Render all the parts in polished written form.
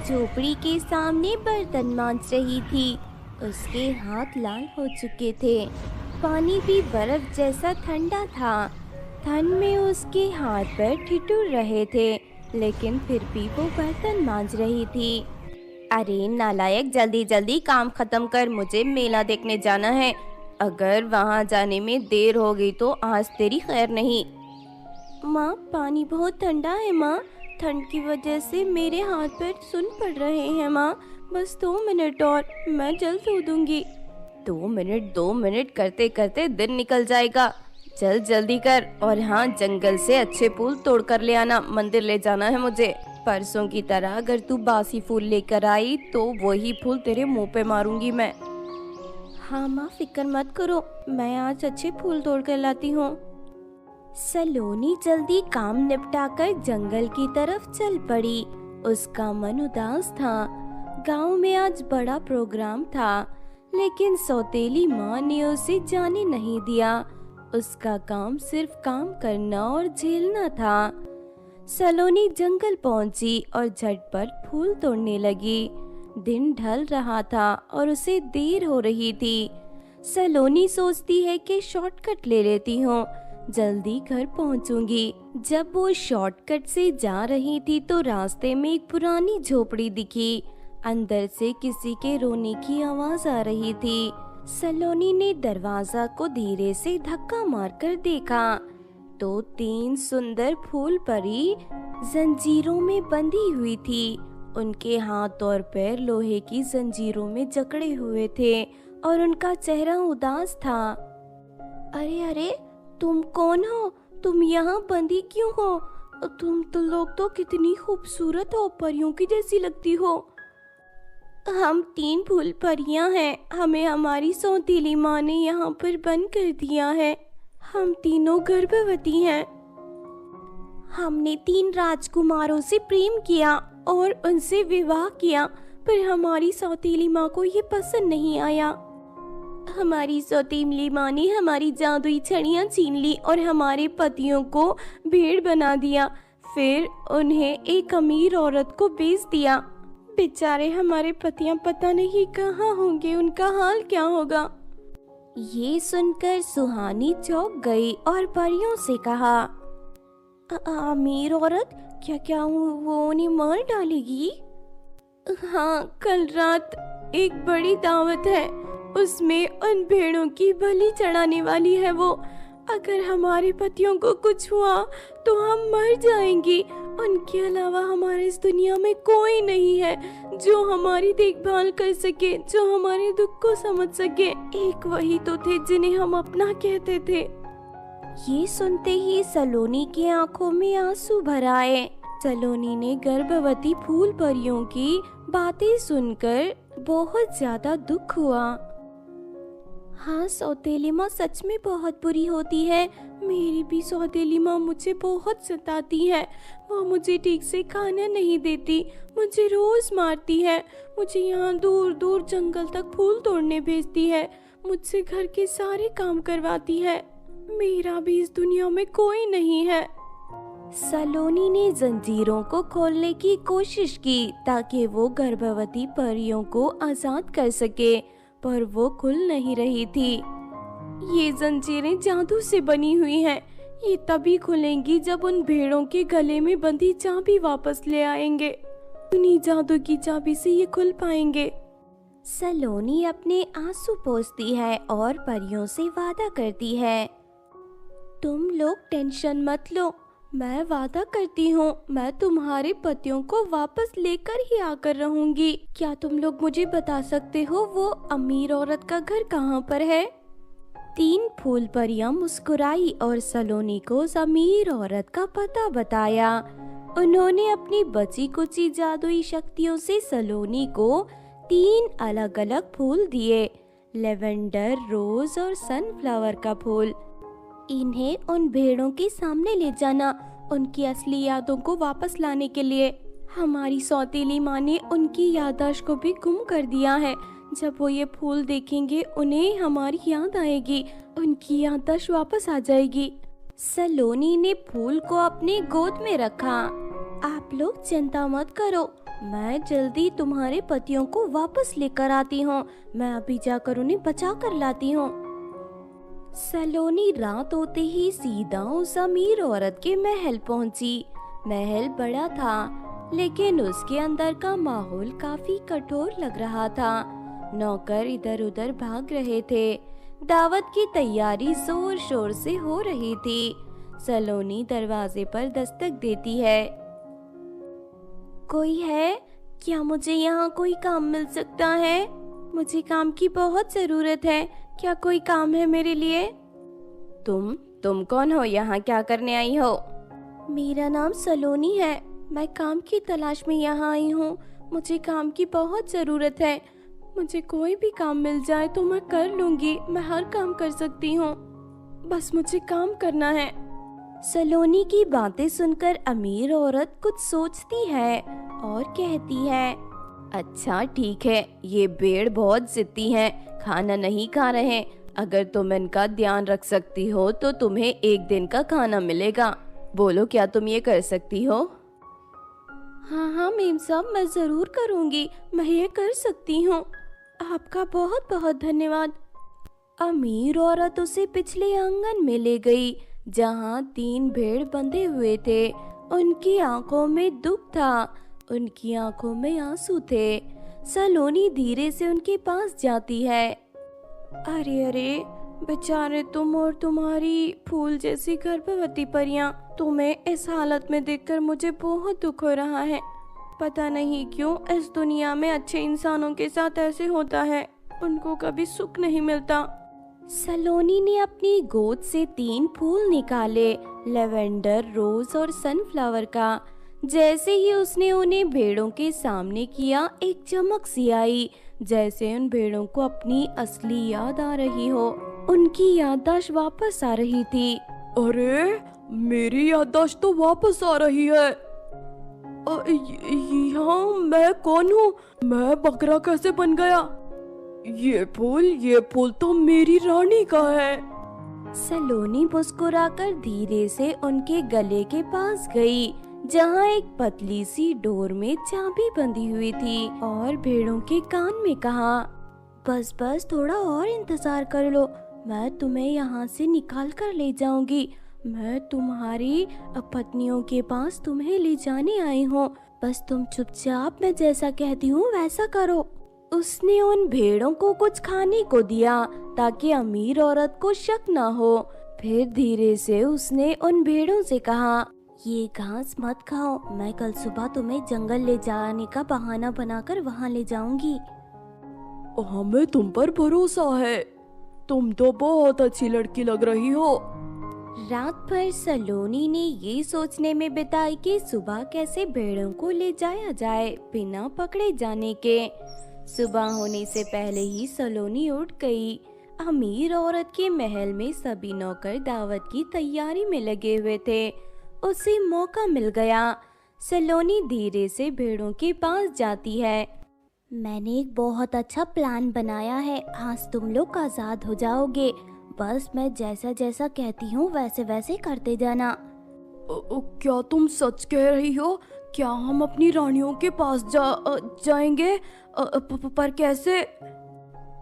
झोपड़ी के सामने बर्तन मांज रही थी। उसके हाथ लाल हो चुके थे। पानी भी बर्फ जैसा ठंडा था। ठंड में उसके हाथ पैर ठिठुर रहे थे, लेकिन फिर भी वो बर्तन मांज रही थी। अरे नालायक, जल्दी जल्दी काम खत्म कर, मुझे मेला देखने जाना है। अगर वहाँ जाने में देर हो गई तो आज तेरी खैर नहीं। माँ, पानी बहुत ठंडा है माँ। ठंड की वजह से मेरे हाथ पैर सुन पड़ रहे हैं माँ। बस 2 मिनट और, मैं जल्द धो दूंगी। 2 मिनट करते करते दिन निकल जाएगा। चल जल्दी कर। और हाँ, जंगल से अच्छे फूल तोड़ कर ले आना, मंदिर ले जाना है मुझे। परसों की तरह अगर तू बासी फूल लेकर आई तो वही फूल तेरे मुंह पे मारूंगी मैं। हाँ माँ, फिक्र मत करो, मैं आज अच्छे फूल तोड़ कर लाती हूँ। सलोनी जल्दी काम निपटाकर जंगल की तरफ चल पड़ी। उसका मन उदास था। गांव में आज बड़ा प्रोग्राम था, लेकिन सौतेली माँ ने उसे जाने नहीं दिया। उसका काम सिर्फ काम करना और झेलना था। सलोनी जंगल पहुंची और झटपट फूल तोड़ने लगी। दिन ढल रहा था और उसे देर हो रही थी। सलोनी सोचती है कि शॉर्टकट ले लेती हूँ, जल्दी घर पहुंचूंगी। जब वो शॉर्टकट से जा रही थी तो रास्ते में एक पुरानी झोपड़ी दिखी। अंदर से किसी के रोने की आवाज आ रही थी। सलोनी ने दरवाजा को धीरे से धक्का मारकर देखा तो 3 सुंदर फूल परी जंजीरों में बंधी हुई थी। उनके हाथ और पैर लोहे की जंजीरों में जकड़े हुए थे और उनका चेहरा उदास था। अरे अरे, तुम कौन हो? तुम यहाँ बंधी क्यों हो? तुम तो लोग तो कितनी खूबसूरत हो, परियों की जैसी लगती हो। हम 3 फूल परियां हैं। हमें हमारी सौतेली माँ ने यहाँ पर बंद कर दिया है। हम तीनों गर्भवती हैं। हमने 3 राजकुमारों से प्रेम किया और उनसे विवाह किया, पर हमारी सौतेली माँ को ये पसंद नहीं आया। हमारी सौतेली माँ ने हमारी जादुई छड़ियाँ छीन ली और हमारे पतियों को भेड़ बना दिया। फिर उन्हें एक अमीर औरत को बेच दिया। बेचारे हमारे पतियां पता नहीं कहाँ होंगे, उनका हाल क्या होगा। ये सुनकर सुहानी चौंक गई और परियों से कहा, अमीर औरत, क्या वो उन्हें मार डालेगी? हाँ, कल रात एक बड़ी दावत है, उसमें उन भेड़ों की बलि चढ़ाने वाली है वो। अगर हमारे पतियों को कुछ हुआ तो हम मर जाएंगी। उनके अलावा हमारे इस दुनिया में कोई नहीं है जो हमारी देखभाल कर सके, जो हमारे दुख को समझ सके। एक वही तो थे जिन्हें हम अपना कहते थे। ये सुनते ही सलोनी की आंखों में आंसू भर आए। सलोनी ने गर्भवती फूल परियों की बातें सुनकर बहुत ज्यादा दुख हुआ। हाँ, सौतेली माँ सच में बहुत बुरी होती है। मेरी भी सौतेली माँ मुझे बहुत सताती है। वो मुझे ठीक से खाना नहीं देती, मुझे रोज मारती है, मुझे यहाँ दूर दूर जंगल तक फूल तोड़ने भेजती है, मुझसे घर के सारे काम करवाती है। मेरा भी इस दुनिया में कोई नहीं है। सलोनी ने जंजीरों को खोलने की कोशिश की ताकि वो गर्भवती परियों को आजाद कर सके, पर वो खुल नहीं रही थी। ये जंजीरें जादू से बनी हुई हैं। ये तभी खुलेंगी जब उन भेड़ों के गले में बंधी चाबी वापस ले आएंगे। उन्हीं जादू की चाबी से ये खुल पाएंगे। सलोनी अपने आंसू पोंछती है और परियों से वादा करती है, तुम लोग टेंशन मत लो, मैं वादा करती हूँ मैं तुम्हारे पतियों को वापस लेकर ही आकर रहूंगी। क्या तुम लोग मुझे बता सकते हो वो अमीर औरत का घर कहाँ पर है? 3 फूल परियां मुस्कुराई और सलोनी को उस अमीर औरत का पता बताया। उन्होंने अपनी बची कुची जादुई शक्तियों से सलोनी को 3 अलग अलग फूल दिए, लेवेंडर, रोज और सनफ्लावर का फूल। इन्हें उन भेड़ों के सामने ले जाना, उनकी असली यादों को वापस लाने के लिए। हमारी सौतेली माँ ने उनकी याददाश्त को भी गुम कर दिया है। जब वो ये फूल देखेंगे उन्हें हमारी याद आएगी, उनकी याददाश्त वापस आ जाएगी। सलोनी ने फूल को अपने गोद में रखा। आप लोग चिंता मत करो, मैं जल्दी तुम्हारे पतियों को वापस लेकर आती हूँ। मैं अभी जाकर उन्हें बचा कर लाती हूँ। सलोनी रात होते ही सीधा उस अमीर औरत के महल पहुंची। महल बड़ा था, लेकिन उसके अंदर का माहौल काफी कठोर लग रहा था। नौकर इधर उधर भाग रहे थे। दावत की तैयारी जोर शोर से हो रही थी। सलोनी दरवाजे पर दस्तक देती है। कोई है क्या? मुझे यहाँ कोई काम मिल सकता है? मुझे काम की बहुत जरूरत है। क्या कोई काम है मेरे लिए? तुम कौन हो? यहाँ क्या करने आई हो? मेरा नाम सलोनी है। मैं काम की तलाश में यहाँ आई हूँ। मुझे काम की बहुत जरूरत है। मुझे कोई भी काम मिल जाए तो मैं कर लूंगी। मैं हर काम कर सकती हूँ, बस मुझे काम करना है। सलोनी की बातें सुनकर अमीर औरत कुछ सोचती है और कहती है, अच्छा ठीक है, ये भेड़ बहुत जिद्दी हैं, खाना नहीं खा रहे। अगर तुम इनका ध्यान रख सकती हो तो तुम्हें एक दिन का खाना मिलेगा। बोलो, क्या तुम ये कर सकती हो? हाँ मेम साहब, मैं जरूर करूँगी। मैं ये कर सकती हूँ। आपका बहुत बहुत धन्यवाद। अमीर औरत उसे पिछले आंगन में ले गई, जहाँ 3 भेड़ बंधे हुए थे। उनकी आंखों में दुख था, उनकी आंखों में आंसू थे। सलोनी धीरे से उनके पास जाती है। अरे अरे, बेचारे तुम और तुम्हारी फूल जैसी गर्भवती परियां। तुम्हें इस हालत में देखकर मुझे बहुत दुख हो रहा है। पता नहीं क्यों इस दुनिया में अच्छे इंसानों के साथ ऐसे होता है, उनको कभी सुख नहीं मिलता। सलोनी ने अपनी गोद से 3 फूल निकाले, लेवेंडर, रोज और सनफ्लावर का। जैसे ही उसने उन्हें भेड़ों के सामने किया, एक चमक सी आई, जैसे उन भेड़ों को अपनी असली याद आ रही हो। उनकी याददाश्त वापस आ रही थी। अरे, मेरी याददाश्त तो वापस आ रही है। यहाँ मैं कौन हूँ? मैं बकरा कैसे बन गया? ये फूल तो मेरी रानी का है। सलोनी मुस्कुराकर धीरे से उनके गले के पास गई, जहाँ एक पतली सी डोर में चाबी बंधी हुई थी, और भेड़ों के कान में कहा, बस थोड़ा और इंतजार कर लो, मैं तुम्हें यहाँ से निकाल कर ले जाऊंगी। मैं तुम्हारी पत्नियों के पास तुम्हें ले जाने आई हूँ। बस तुम चुपचाप मैं जैसा कहती हूँ वैसा करो। उसने उन भेड़ों को कुछ खाने को दिया ताकि अमीर औरत को शक ना हो। फिर धीरे से उसने उन भेड़ों से कहा, ये घास मत खाओ, मैं कल सुबह तुम्हें जंगल ले जाने का बहाना बनाकर वहाँ ले जाऊंगी। हमें तुम पर भरोसा है, तुम तो बहुत अच्छी लड़की लग रही हो। रात भर सलोनी ने ये सोचने में बिताई कि सुबह कैसे भेड़ों को ले जाया जाए बिना पकड़े जाने के। सुबह होने से पहले ही सलोनी उठ गई। अमीर औरत के महल में सभी नौकर दावत की तैयारी में लगे हुए थे। उसे मौका मिल गया। सलोनी धीरे से भेड़ों के पास जाती है। मैंने एक बहुत अच्छा प्लान बनाया है, आज तुम लोग आजाद हो जाओगे। बस मैं जैसा जैसा कहती हूँ वैसे वैसे करते जाना। क्या तुम सच कह रही हो? क्या हम अपनी रानियों के पास जाएंगे? पर कैसे?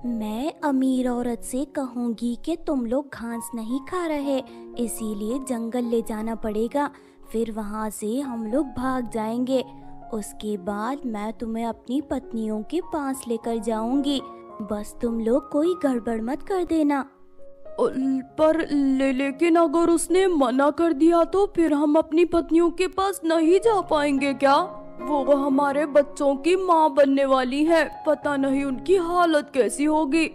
मैं अमीर औरत से कहूँगी कि तुम लोग घास नहीं खा रहे, इसीलिए जंगल ले जाना पड़ेगा। फिर वहाँ से हम लोग भाग जाएंगे। उसके बाद मैं तुम्हें अपनी पत्नियों के पास लेकर जाऊंगी। बस तुम लोग कोई गड़बड़ मत कर देना। पर लेकिन अगर उसने मना कर दिया तो फिर हम अपनी पत्नियों के पास नहीं जा पाएंगे क्या? वो हमारे बच्चों की माँ बनने वाली है, पता नहीं उनकी हालत कैसी होगी।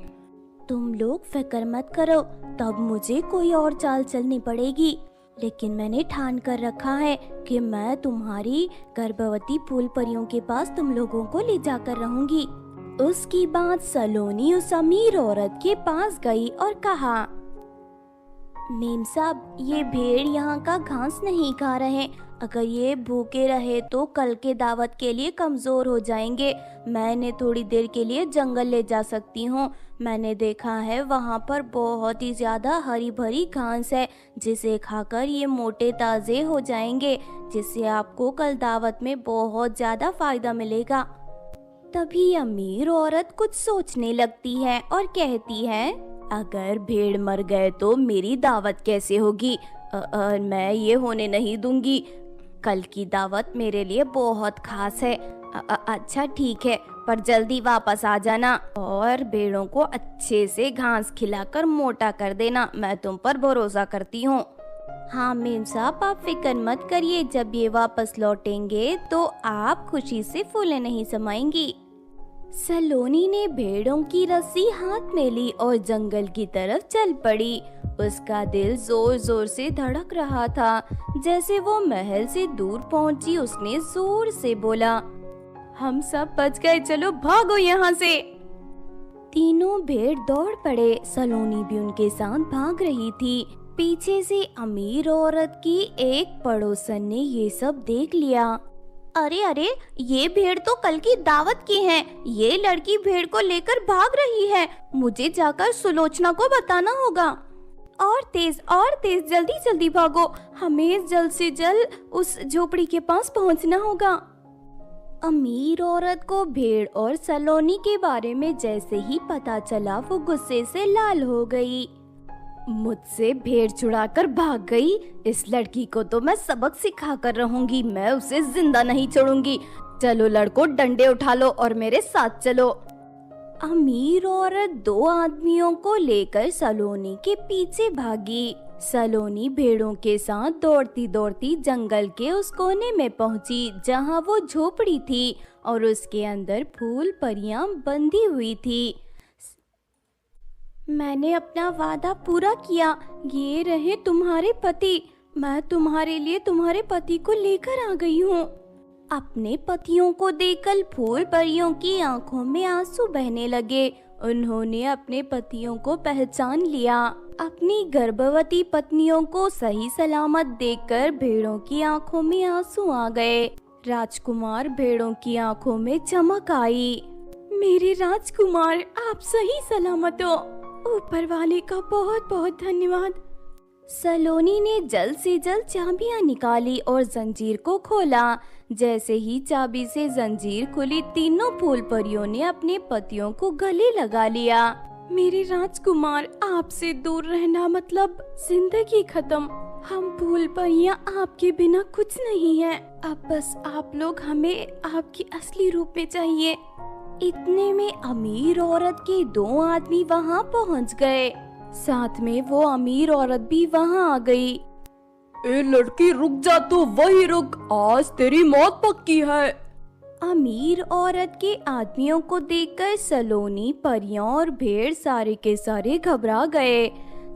तुम लोग फिक्र मत करो, तब मुझे कोई और चाल चलनी पड़ेगी। लेकिन मैंने ठान कर रखा है कि मैं तुम्हारी गर्भवती फूल परियों के पास तुम लोगों को ले जाकर रहूंगी। उसकी बाद सलोनी उस अमीर औरत के पास गई और कहा, मेम साहब, ये भेड़ यहाँ का घास नहीं खा रहे। अगर ये भूखे रहे तो कल के दावत के लिए कमजोर हो जाएंगे। मैं इन्हें थोड़ी देर के लिए जंगल ले जा सकती हूँ। मैंने देखा है वहाँ पर बहुत ही ज्यादा हरी भरी घास है, जिसे खाकर ये मोटे ताजे हो जाएंगे, जिससे आपको कल दावत में बहुत ज्यादा फायदा मिलेगा। तभी अमीर औरत कुछ सोचने लगती है और कहती है, अगर भेड़ मर गए तो मेरी दावत कैसे होगी? मैं ये होने नहीं दूंगी। कल की दावत मेरे लिए बहुत खास है। अच्छा ठीक है, पर जल्दी वापस आ जाना और भेड़ों को अच्छे से घास खिलाकर मोटा कर देना। मैं तुम पर भरोसा करती हूँ। हाँ मेम साहब, आप फिक्र मत करिए। जब ये वापस लौटेंगे तो आप खुशी से फूले नहीं समाएंगी। सलोनी ने भेड़ों की रस्सी हाथ में ली और जंगल की तरफ चल पड़ी। उसका दिल जोर जोर से धड़क रहा था। जैसे वो महल से दूर पहुंची, उसने जोर से बोला, हम सब बच गए, चलो भागो यहाँ से। तीनों भेड़ दौड़ पड़े। सलोनी भी उनके साथ भाग रही थी। पीछे से अमीर औरत की एक पड़ोसन ने ये सब देख लिया। अरे अरे, ये भेड़ तो कल की दावत की है। ये लड़की भेड़ को लेकर भाग रही है। मुझे जाकर सुलोचना को बताना होगा। और तेज, जल्दी जल्दी भागो। हमें जल्द से जल्द उस झोपड़ी के पास पहुंचना होगा। अमीर औरत को भेड़ और सलोनी के बारे में जैसे ही पता चला, वो गुस्से से लाल हो गई। मुझसे भेड़ छुड़ाकर भाग गई। इस लड़की को तो मैं सबक सिखा कर रहूंगी। मैं उसे जिंदा नहीं छोड़ूंगी। चलो लड़को, डंडे उठा लो और मेरे साथ चलो। अमीर औरत दो आदमियों को लेकर सलोनी के पीछे भागी। सलोनी भेड़ों के साथ दौड़ती दौड़ती जंगल के उस कोने में पहुंची जहां वो झोपड़ी थी और उसके अंदर फूल परियां बंधी हुई थी। मैंने अपना वादा पूरा किया। ये रहे तुम्हारे पति। मैं तुम्हारे लिए तुम्हारे पति को लेकर आ गई हूँ। अपने पतियों को देखकर फूल परियों की आंखों में आंसू बहने लगे। उन्होंने अपने पतियों को पहचान लिया। अपनी गर्भवती पत्नियों को सही सलामत देखकर भेड़ों की आंखों में आंसू आ गए। राजकुमार भेड़ों की आंखों में चमक आई। मेरे राजकुमार, आप सही सलामत हो। ऊपर वाले का बहुत बहुत धन्यवाद। सलोनी ने जल्द से जल्द चाबियां निकाली और जंजीर को खोला। जैसे ही चाबी से जंजीर खुली, तीनों फूल परियों ने अपने पतियों को गले लगा लिया। मेरे राजकुमार, आपसे दूर रहना मतलब जिंदगी खत्म। हम फूल परियां आपके बिना कुछ नहीं हैं। अब बस आप लोग हमें आपकी असली रूप में चाहिए। इतने में अमीर औरत के दो आदमी वहाँ पहुँच गए। साथ में वो अमीर औरत भी वहाँ आ गई। ए लड़की, रुक जा, तू वही रुक। आज तेरी मौत पक्की है। अमीर औरत के आदमियों को देखकर सलोनी, परियां और भेड़ सारे के सारे घबरा गए।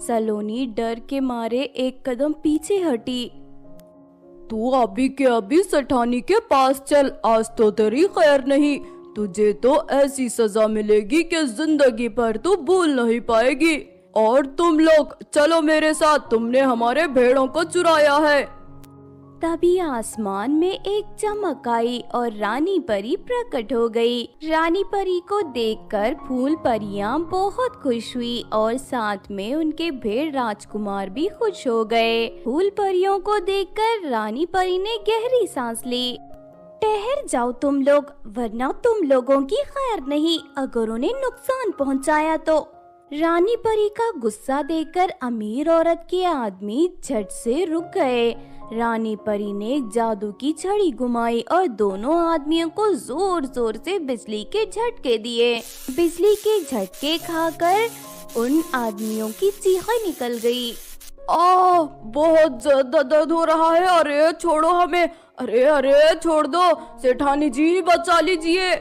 सलोनी डर के मारे एक कदम पीछे हटी। तू अभी के अभी सेठानी के पास चल। आज तो तेरी खैर नहीं। तुझे तो ऐसी सजा मिलेगी कि जिंदगी भर तू भूल नहीं पाएगी। और तुम लोग चलो मेरे साथ, तुमने हमारे भेड़ों को चुराया है। तभी आसमान में एक चमक आई और रानी परी प्रकट हो गई। रानी परी को देखकर फूल परियां बहुत खुश हुई और साथ में उनके भेड़ राजकुमार भी खुश हो गए। फूल परियों को देखकर रानी परी ने गहरी सांस ली। ठहर जाओ तुम लोग, वरना तुम लोगों की खैर नहीं अगर उन्हें नुकसान पहुंचाया तो। रानी परी का गुस्सा देखकर अमीर औरत के आदमी झट से रुक गए। रानी परी ने एक जादू की छड़ी घुमाई और दोनों आदमियों को जोर जोर से बिजली के झटके दिए। बिजली के झटके खाकर उन आदमियों की चीखें निकल गई। बहुत ज्यादा दर्द हो रहा है। अरे छोड़ो हमें। अरे छोड़ दो। सेठानी जी, बचा लीजिए।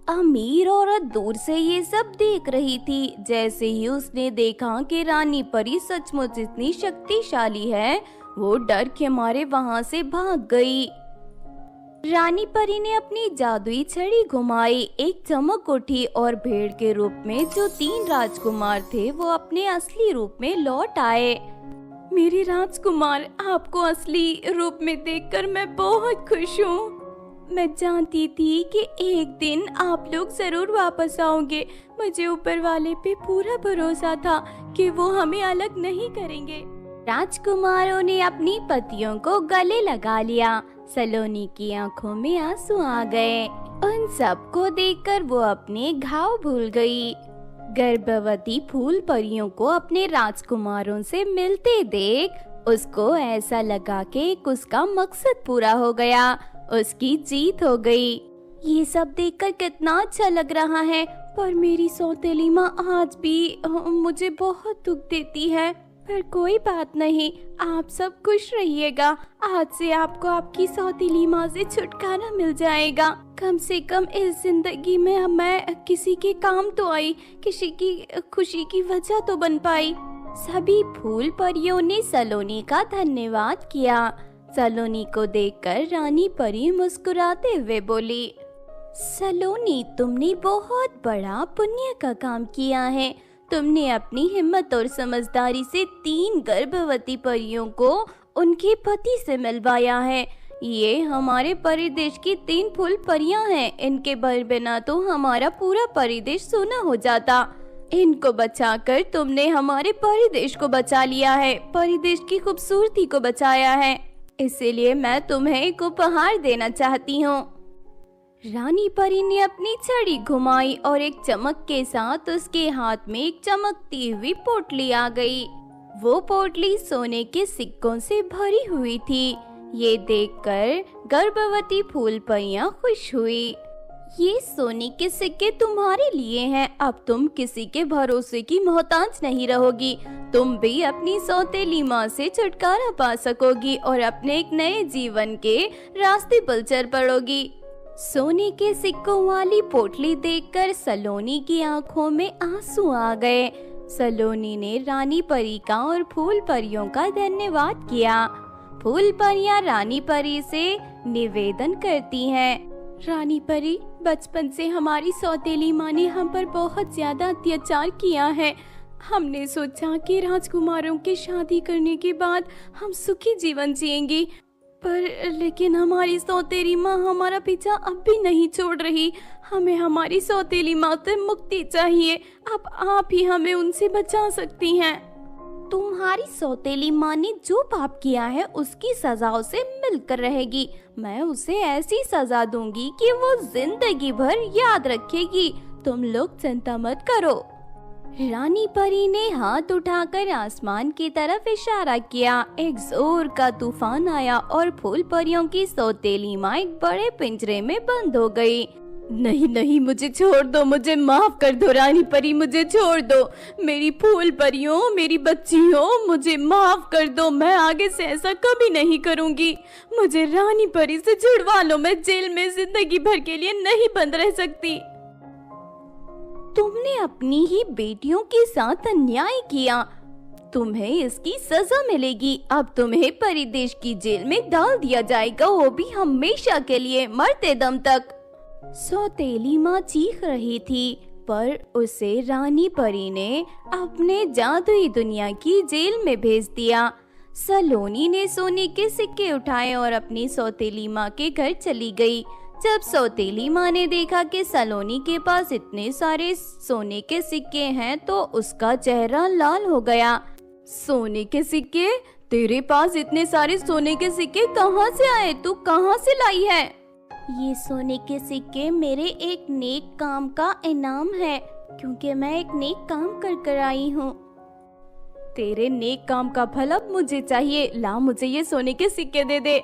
अमीर औरत दूर से ये सब देख रही थी। जैसे ही उसने देखा कि रानी परी सचमुच इतनी शक्तिशाली है, वो डर के मारे वहाँ से भाग गई। रानी परी ने अपनी जादुई छड़ी घुमाई। एक चमक उठी और भेड़ के रूप में जो 3 राजकुमार थे वो अपने असली रूप में लौट आए। मेरे राजकुमार, आपको असली रूप में देखकर मैं बहुत खुश हूँ। मैं जानती थी कि एक दिन आप लोग जरूर वापस आओगे। मुझे ऊपर वाले पे पूरा भरोसा था कि वो हमें अलग नहीं करेंगे। राजकुमारों ने अपनी पतियों को गले लगा लिया। सलोनी की आंखों में आंसू आ गए। उन सबको देखकर वो अपने घाव भूल गई। गर्भवती फूल परियों को अपने राजकुमारों से मिलते देख उसको ऐसा लगा कि उसका मकसद पूरा हो गया, उसकी जीत हो गई। ये सब देखकर कितना अच्छा लग रहा है, पर मेरी सौतेली माँ आज भी मुझे बहुत दुख देती है। पर कोई बात नहीं, आप सब खुश रहिएगा। आज से आपको आपकी सौतेली माँ से छुटकारा मिल जाएगा। कम से कम इस जिंदगी में मैं किसी के काम तो आई, किसी की खुशी की वजह तो बन पाई। सभी फूल परियों ने सलोनी का धन्यवाद किया। सलोनी को देखकर रानी परी मुस्कुराते हुए बोली, सलोनी, तुमने बहुत बड़ा पुण्य का काम किया है। तुमने अपनी हिम्मत और समझदारी से 3 गर्भवती परियों को उनके पति से मिलवाया है। ये हमारे परिदेश की 3 फूल परियां हैं। इनके बिना तो हमारा पूरा परिदेश सूना हो जाता। इनको बचाकर तुमने हमारे परिदेश को बचा लिया है, परिदेश की खूबसूरती को बचाया है। इसीलिए मैं तुम्हें एक उपहार देना चाहती हूँ। रानी परी ने अपनी छड़ी घुमाई और एक चमक के साथ उसके हाथ में एक चमकती हुई पोटली आ गई। वो पोटली सोने के सिक्कों से भरी हुई थी। ये देखकर गर्भवती फूल परियां खुश हुई। ये सोने के सिक्के तुम्हारे लिए हैं। अब तुम किसी के भरोसे की मोहताज नहीं रहोगी। तुम भी अपनी सौतेली माँ से छुटकारा पा सकोगी और अपने एक नए जीवन के रास्ते पर चल पड़ोगी। सोने के सिक्कों वाली पोटली देखकर सलोनी की आंखों में आंसू आ गए। सलोनी ने रानी परी का और फूल परियों का धन्यवाद किया। फूल परियां रानी परी से निवेदन करती हैं, रानी परी, बचपन से हमारी सौतेली माँ ने हम पर बहुत ज्यादा अत्याचार किया है। हमने सोचा कि राजकुमारों की शादी करने के बाद हम सुखी जीवन जिएंगे, पर लेकिन हमारी सौतेली माँ हमारा पीछा अब भी नहीं छोड़ रही। हमें हमारी सौतेली माँ से मुक्ति चाहिए। अब आप ही हमें उनसे बचा सकती हैं। तुम्हारी सौतेली माँ ने जो पाप किया है उसकी सजा उसे मिलकर रहेगी। मैं उसे ऐसी सजा दूंगी कि वो जिंदगी भर याद रखेगी। तुम लोग चिंता मत करो। रानी परी ने हाथ उठाकर आसमान की तरफ इशारा किया। एक जोर का तूफान आया और फूल परियों की सौतेली माँ एक बड़े पिंजरे में बंद हो गई। नहीं नहीं, मुझे छोड़ दो, मुझे माफ कर दो रानी परी, मुझे छोड़ दो। मेरी फूल परियों, मेरी बच्चियों, मुझे माफ कर दो। मैं आगे से ऐसा कभी नहीं करूंगी। मुझे रानी परी से छुड़वा लो। मैं जेल में जिंदगी भर के लिए नहीं बंद रह सकती। तुमने अपनी ही बेटियों के साथ अन्याय किया। तुम्हें इसकी सजा मिलेगी। अब तुम्हें परिदेश की जेल में डाल दिया जाएगा, वो भी हमेशा के लिए, मरते दम तक। सौतेली माँ चीख रही थी, पर उसे रानी परी ने अपने जादुई दुनिया की जेल में भेज दिया। सलोनी ने सोने के सिक्के उठाए और अपनी सौतेली माँ के घर चली गई। जब सौतेली माँ ने देखा कि सलोनी के पास इतने सारे सोने के सिक्के हैं तो उसका चेहरा लाल हो गया। सोने के सिक्के? तेरे पास इतने सारे सोने के सिक्के कहाँ से आए? तू कहाँ से लाई है? ये सोने के सिक्के मेरे एक नेक काम का इनाम है, क्योंकि मैं एक नेक काम कर कर आई हूँ। तेरे नेक काम का फल अब मुझे चाहिए। ला, मुझे ये सोने के सिक्के दे दे।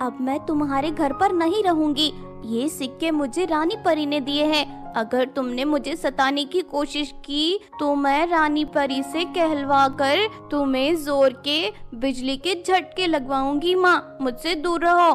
अब मैं तुम्हारे घर पर नहीं रहूंगी। ये सिक्के मुझे रानी परी ने दिए हैं। अगर तुमने मुझे सताने की कोशिश की तो मैं रानी परी से कहलवा कर तुम्हें जोर के बिजली के झटके लगवाऊंगी। माँ, मुझसे दूर रहो।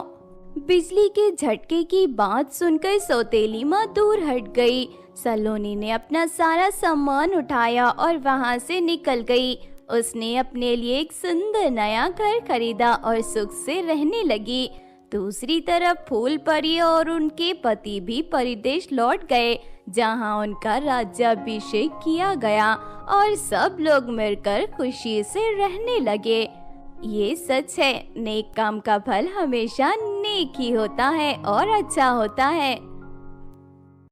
बिजली के झटके की बात सुनकर सौतेली माँ दूर हट गई। सलोनी ने अपना सारा सामान उठाया और वहाँ से निकल गई। उसने अपने लिए एक सुंदर नया घर खरीदा और सुख से रहने लगी। दूसरी तरफ फूल परी और उनके पति भी परिदेश लौट गए, जहां उनका राज्याभिषेक किया गया और सब लोग मिलकर खुशी से रहने लगे। ये सच है, नेक काम का फल हमेशा नेक ही होता है और अच्छा होता है।